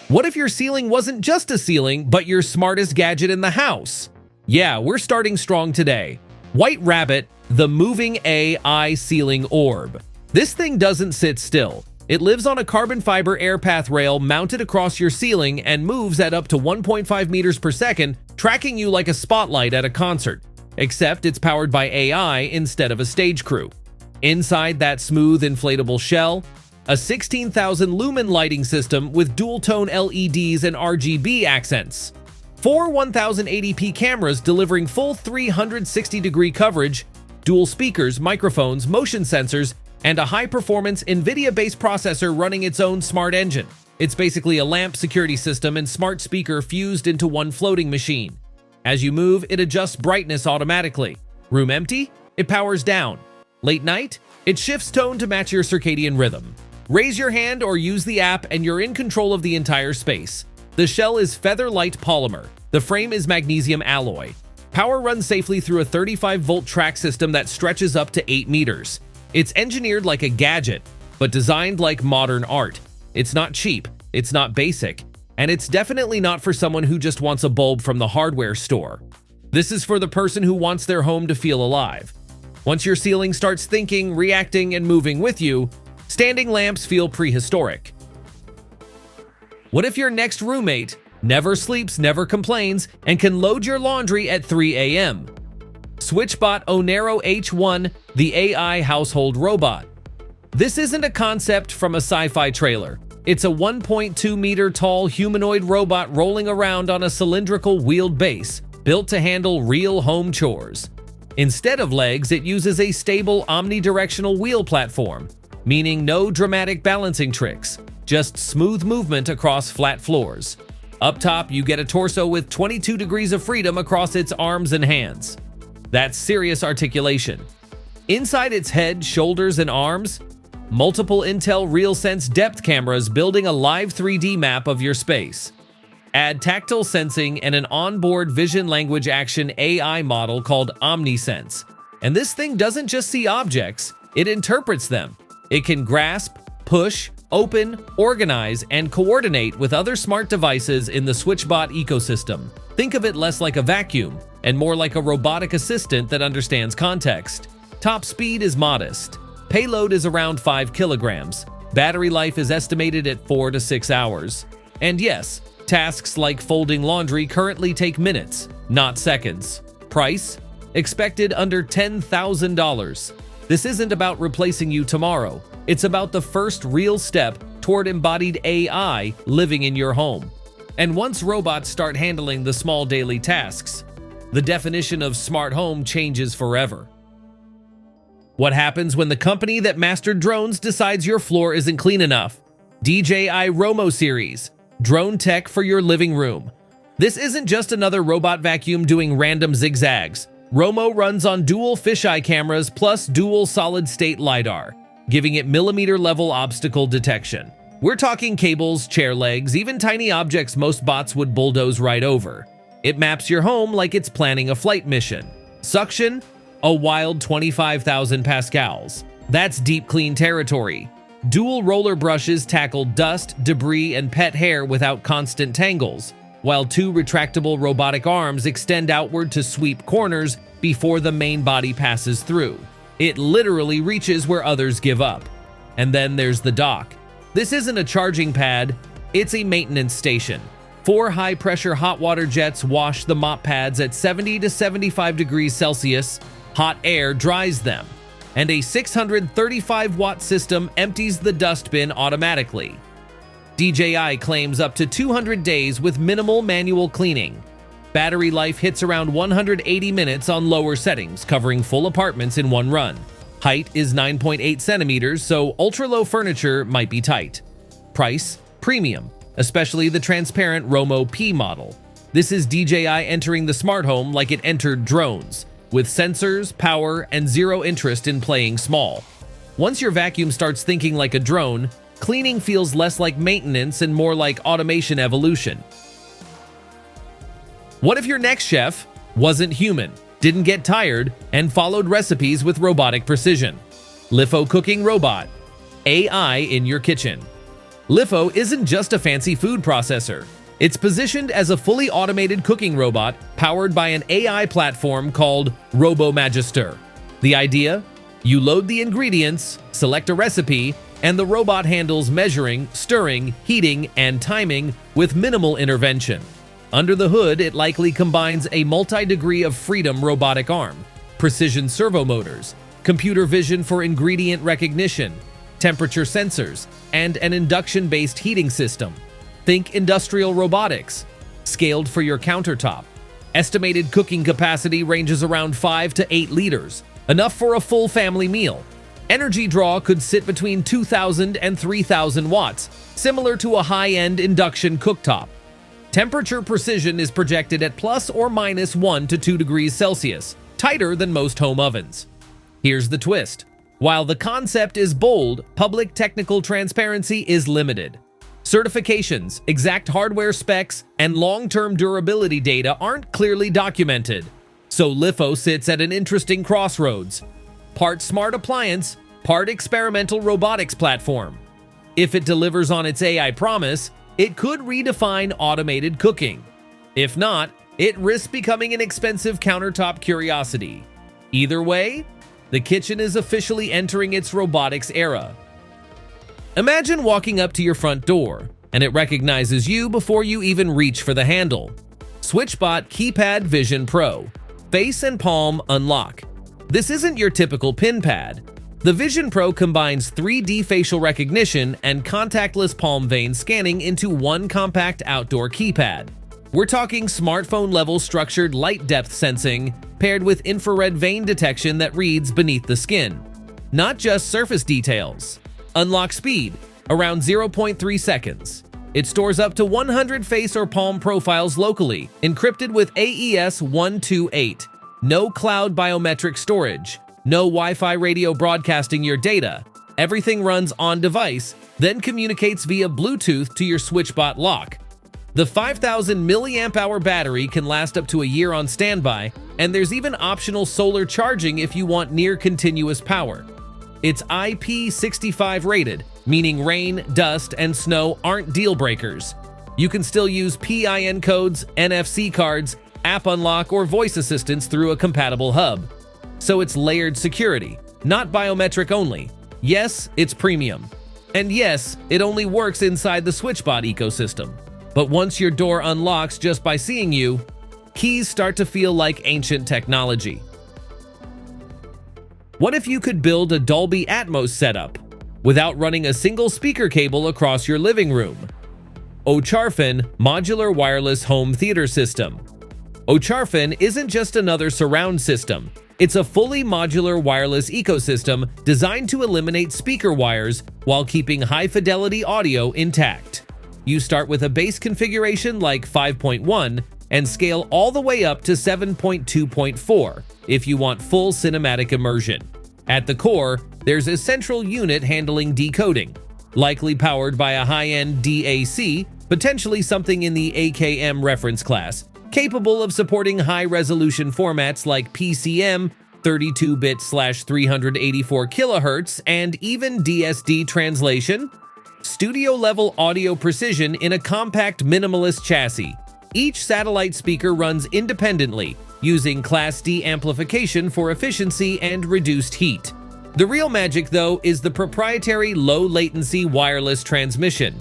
What if your ceiling wasn't just a ceiling, but your smartest gadget in the house? Yeah, we're starting strong today. White Rabbit, the moving AI ceiling orb. This thing doesn't sit still. It lives on a carbon fiber air path rail mounted across your ceiling and moves at up to 1.5 meters per second, tracking you like a spotlight at a concert. Except it's powered by AI instead of a stage crew. Inside that smooth inflatable shell, a 16,000 lumen lighting system with dual-tone LEDs and RGB accents. 4 1080p cameras delivering full 360-degree coverage, dual speakers, microphones, motion sensors, and a high-performance NVIDIA-based processor running its own smart engine. It's basically a lamp security system and smart speaker fused into one floating machine. As you move, it adjusts brightness automatically. Room empty? It powers down. Late night? It shifts tone to match your circadian rhythm. Raise your hand or use the app and you're in control of the entire space. The shell is feather-light polymer. The frame is magnesium alloy. Power runs safely through a 35-volt track system that stretches up to 8 meters. It's engineered like a gadget, but designed like modern art. It's not cheap, it's not basic, and it's definitely not for someone who just wants a bulb from the hardware store. This is for the person who wants their home to feel alive. Once your ceiling starts thinking, reacting, and moving with you, standing lamps feel prehistoric. What if your next roommate never sleeps, never complains, and can load your laundry at 3 a.m.? SwitchBot Onero H1, the AI household robot. This isn't a concept from a sci-fi trailer. It's a 1.2 meter tall humanoid robot rolling around on a cylindrical wheeled base, built to handle real home chores. Instead of legs, it uses a stable omnidirectional wheel platform, meaning no dramatic balancing tricks, just smooth movement across flat floors. Up top, you get a torso with 22 degrees of freedom across its arms and hands. That's serious articulation. Inside its head, shoulders, and arms, multiple Intel RealSense depth cameras building a live 3D map of your space. Add tactile sensing and an onboard vision language action AI model called OmniSense. And this thing doesn't just see objects, it interprets them. It can grasp, push, open, organize, and coordinate with other smart devices in the SwitchBot ecosystem. Think of it less like a vacuum and more like a robotic assistant that understands context. Top speed is modest. Payload is around 5 kilograms. Battery life is estimated at 4 to 6 hours. And yes, tasks like folding laundry currently take minutes, not seconds. Price? Expected under $10,000. This isn't about replacing you tomorrow. It's about the first real step toward embodied AI living in your home. And once robots start handling the small daily tasks, the definition of smart home changes forever. What happens when the company that mastered drones decides your floor isn't clean enough? DJI ROMO Series, drone tech for your living room. This isn't just another robot vacuum doing random zigzags. ROMO runs on dual fisheye cameras plus dual solid-state LiDAR, giving it millimeter-level obstacle detection. We're talking cables, chair legs, even tiny objects most bots would bulldoze right over. It maps your home like it's planning a flight mission. Suction? A wild 25,000 pascals. That's deep clean territory. Dual roller brushes tackle dust, debris, and pet hair without constant tangles, while 2 retractable robotic arms extend outward to sweep corners before the main body passes through. It literally reaches where others give up. And then there's the dock. This isn't a charging pad, it's a maintenance station. 4 high-pressure hot water jets wash the mop pads at 70 to 75 degrees Celsius. Hot air dries them. And a 635-watt system empties the dustbin automatically. DJI claims up to 200 days with minimal manual cleaning. Battery life hits around 180 minutes on lower settings, covering full apartments in one run. Height is 9.8 centimeters, so ultra-low furniture might be tight. Price? Premium, especially the transparent ROMO P model. This is DJI entering the smart home like it entered drones, with sensors, power, and zero interest in playing small. Once your vacuum starts thinking like a drone, cleaning feels less like maintenance and more like automation evolution. What if your next chef wasn't human, didn't get tired, and followed recipes with robotic precision? Liffo Cooking Robot. AI in your kitchen. Liffo isn't just a fancy food processor. It's positioned as a fully automated cooking robot powered by an AI platform called RoboMagister. The idea? You load the ingredients, select a recipe, and the robot handles measuring, stirring, heating, and timing with minimal intervention. Under the hood, it likely combines a multi-degree of freedom robotic arm, precision servo motors, computer vision for ingredient recognition, temperature sensors, and an induction-based heating system. Think industrial robotics, scaled for your countertop. Estimated cooking capacity ranges around 5 to 8 liters, enough for a full family meal. Energy draw could sit between 2,000 and 3,000 watts, similar to a high-end induction cooktop. Temperature precision is projected at plus or minus 1 to 2 degrees Celsius, tighter than most home ovens. Here's the twist. While the concept is bold, public technical transparency is limited. Certifications, exact hardware specs, and long-term durability data aren't clearly documented. So Liffo sits at an interesting crossroads. Part smart appliance, part experimental robotics platform. If it delivers on its AI promise, it could redefine automated cooking. If not, it risks becoming an expensive countertop curiosity. Either way, the kitchen is officially entering its robotics era. Imagine walking up to your front door, and it recognizes you before you even reach for the handle. SwitchBot Keypad Vision Pro. Face and palm unlock. This isn't your typical pin pad. The Vision Pro combines 3D facial recognition and contactless palm vein scanning into one compact outdoor keypad. We're talking smartphone-level structured light depth sensing paired with infrared vein detection that reads beneath the skin. Not just surface details. Unlock speed, around 0.3 seconds. It stores up to 100 face or palm profiles locally, encrypted with AES 128. No cloud biometric storage, no Wi-Fi radio broadcasting your data. Everything runs on device, then communicates via Bluetooth to your SwitchBot lock. The 5,000 mAh battery can last up to a year on standby, and there's even optional solar charging if you want near continuous power. It's IP65 rated, meaning rain, dust, and snow aren't deal breakers. You can still use PIN codes, NFC cards, app unlock, or voice assistance through a compatible hub. So it's layered security, not biometric only. Yes, it's premium. And yes, it only works inside the SwitchBot ecosystem. But once your door unlocks just by seeing you, keys start to feel like ancient technology. What if you could build a Dolby Atmos setup without running a single speaker cable across your living room? Ocharphen Modular Wireless Home Theater System. Ocharphen isn't just another surround system. It's a fully modular wireless ecosystem designed to eliminate speaker wires while keeping high-fidelity audio intact. You start with a base configuration like 5.1 and scale all the way up to 7.2.4 if you want full cinematic immersion. At the core, there's a central unit handling decoding, likely powered by a high-end DAC, potentially something in the AKM reference class, capable of supporting high-resolution formats like PCM, 32-bit/384 kHz, and even DSD translation. Studio-level audio precision in a compact minimalist chassis. Each satellite speaker runs independently, using Class D amplification for efficiency and reduced heat. The real magic, though, is the proprietary low-latency wireless transmission.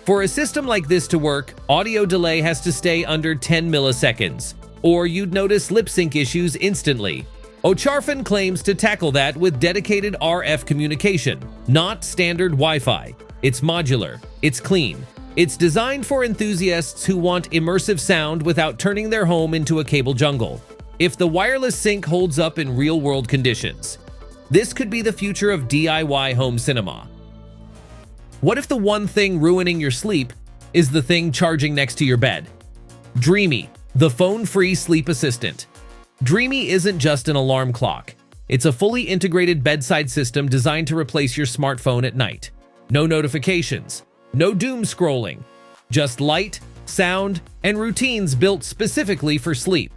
For a system like this to work, audio delay has to stay under 10 milliseconds, or you'd notice lip sync issues instantly. Ocharphen claims to tackle that with dedicated RF communication, not standard Wi-Fi. It's modular, it's clean, it's designed for enthusiasts who want immersive sound without turning their home into a cable jungle. If the wireless sync holds up in real-world conditions, this could be the future of DIY home cinema. What if the one thing ruining your sleep is the thing charging next to your bed? Dreamie, the phone-free sleep assistant. Dreamie isn't just an alarm clock. It's a fully integrated bedside system designed to replace your smartphone at night. No notifications, no doom scrolling, just light, sound, and routines built specifically for sleep.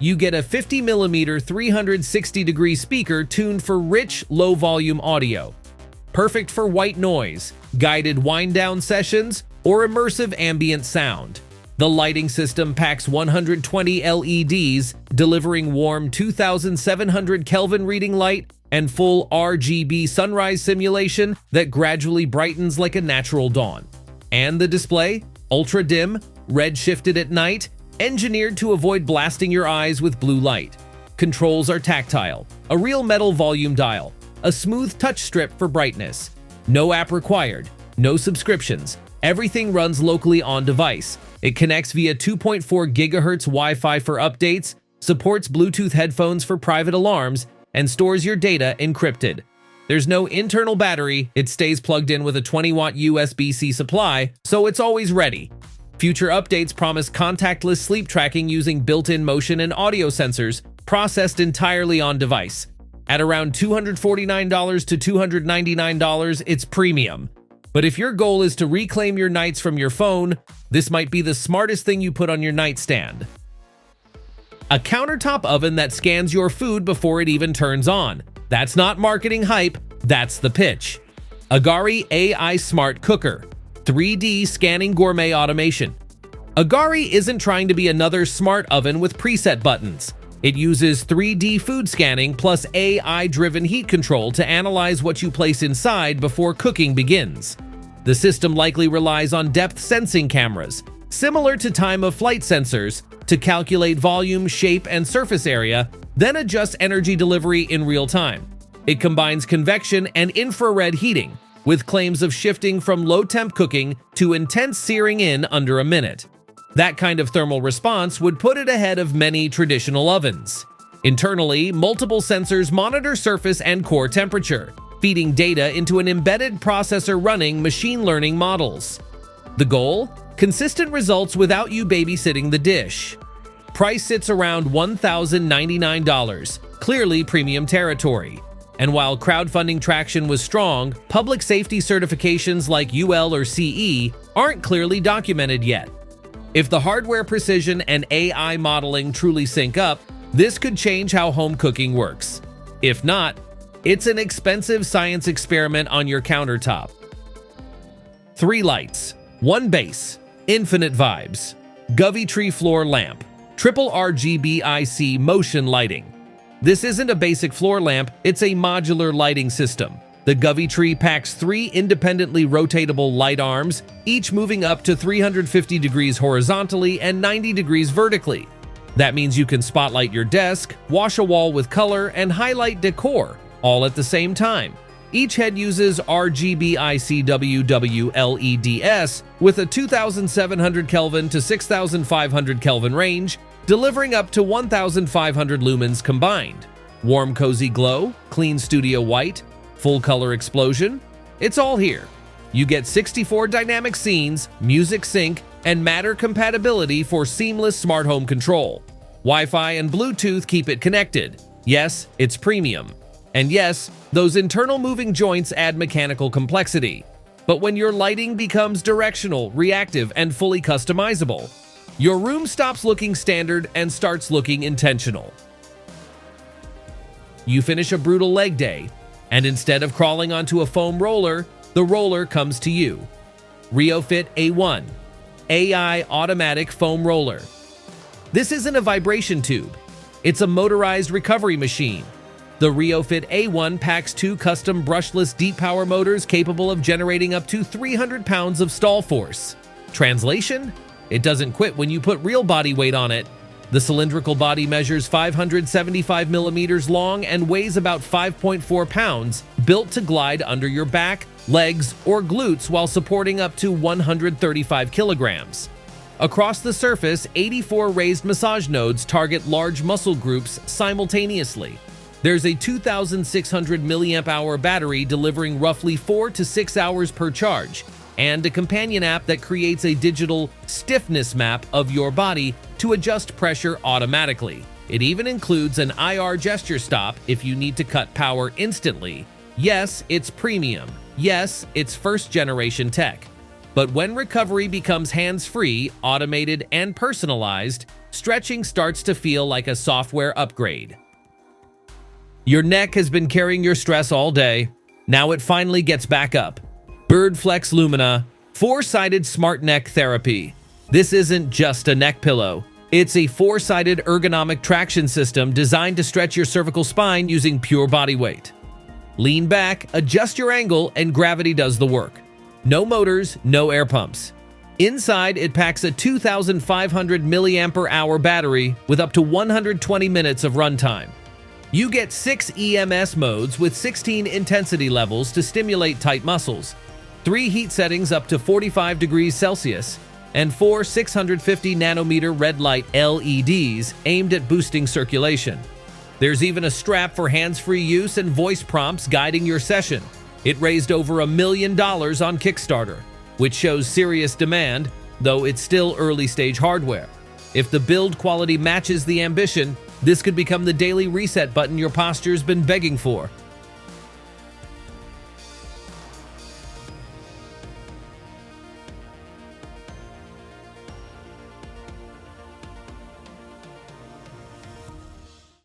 You get a 50mm 360-degree speaker tuned for rich, low-volume audio. perfect for white noise, guided wind-down sessions, or immersive ambient sound. The lighting system packs 120 LEDs, delivering warm 2700 Kelvin reading light and full RGB sunrise simulation that gradually brightens like a natural dawn. And the display? Ultra dim, red shifted at night, engineered to avoid blasting your eyes with blue light. Controls are tactile, a real metal volume dial, a smooth touch strip for brightness. No app required, no subscriptions. Everything runs locally on device. It connects via 2.4 GHz Wi-Fi for updates, supports Bluetooth headphones for private alarms, and stores your data encrypted. There's no internal battery, it stays plugged in with a 20-watt USB-C supply, so it's always ready. Future updates promise contactless sleep tracking using built-in motion and audio sensors, processed entirely on device. At around $249 to $299, it's premium. But if your goal is to reclaim your nights from your phone, this might be the smartest thing you put on your nightstand. A countertop oven that scans your food before it even turns on. That's not marketing hype, that's the pitch. Agari AI Smart Cooker, 3D scanning gourmet automation. Agari isn't trying to be another smart oven with preset buttons. It uses 3D food scanning plus AI-driven heat control to analyze what you place inside before cooking begins. The system likely relies on depth sensing cameras, similar to time-of-flight sensors, to calculate volume, shape, and surface area, then adjust energy delivery in real time. It combines convection and infrared heating, with claims of shifting from low-temp cooking to intense searing in under a minute. That kind of thermal response would put it ahead of many traditional ovens. Internally, multiple sensors monitor surface and core temperature, feeding data into an embedded processor running machine learning models. The goal? Consistent results without you babysitting the dish. Price sits around $1,099, clearly premium territory. And while crowdfunding traction was strong, public safety certifications like UL or CE aren't clearly documented yet. If the hardware precision and AI modeling truly sync up, this could change how home cooking works. If not, it's an expensive science experiment on your countertop. 3 lights, 1 base, infinite vibes. Govee tree floor lamp, triple RGB IC motion lighting. This isn't a basic floor lamp, it's a modular lighting system. The Govee tree packs 3 independently rotatable light arms, each moving up to 350 degrees horizontally and 90 degrees vertically. That means you can spotlight your desk, wash a wall with color, and highlight decor, all at the same time. Each head uses RGB ICWW LEDs with a 2700 Kelvin to 6500 Kelvin range, delivering up to 1500 lumens combined. Warm cozy glow, clean studio white, full color explosion, it's all here. You get 64 dynamic scenes, music sync, and Matter compatibility for seamless smart home control. Wi-Fi and Bluetooth keep it connected. Yes, it's premium. And yes, those internal moving joints add mechanical complexity. But when your lighting becomes directional, reactive, and fully customizable, your room stops looking standard and starts looking intentional. You finish a brutal leg day, and instead of crawling onto a foam roller, the roller comes to you. RheoFit A1, AI automatic foam roller. This isn't a vibration tube, it's a motorized recovery machine. The RheoFit A1 packs 2 custom brushless deep power motors capable of generating up to 300 pounds of stall force. Translation? It doesn't quit when you put real body weight on it. The cylindrical body measures 575 millimeters long and weighs about 5.4 pounds, built to glide under your back, legs, or glutes while supporting up to 135 kilograms. Across the surface, 84 raised massage nodes target large muscle groups simultaneously. There's a 2,600 milliamp-hour battery delivering roughly 4 to 6 hours per charge, and a companion app that creates a digital stiffness map of your body to adjust pressure automatically. It even includes an IR gesture stop if you need to cut power instantly. Yes, it's premium. Yes, it's first-generation tech. But when recovery becomes hands-free, automated, and personalized, stretching starts to feel like a software upgrade. Your neck has been carrying your stress all day. Now it finally gets back up. BiirdFlex Lumina, 4-sided smart neck therapy. This isn't just a neck pillow. It's a 4-sided ergonomic traction system designed to stretch your cervical spine using pure body weight. Lean back, adjust your angle, and gravity does the work. No motors, no air pumps. Inside, it packs a 2,500 mAh battery with up to 120 minutes of runtime. You get 6 EMS modes with 16 intensity levels to stimulate tight muscles, 3 heat settings up to 45 degrees Celsius, and 4 650 nanometer red light LEDs aimed at boosting circulation. There's even a strap for hands-free use and voice prompts guiding your session. It raised over $1 million on Kickstarter, which shows serious demand, though it's still early-stage hardware. If the build quality matches the ambition, this could become the daily reset button your posture's been begging for.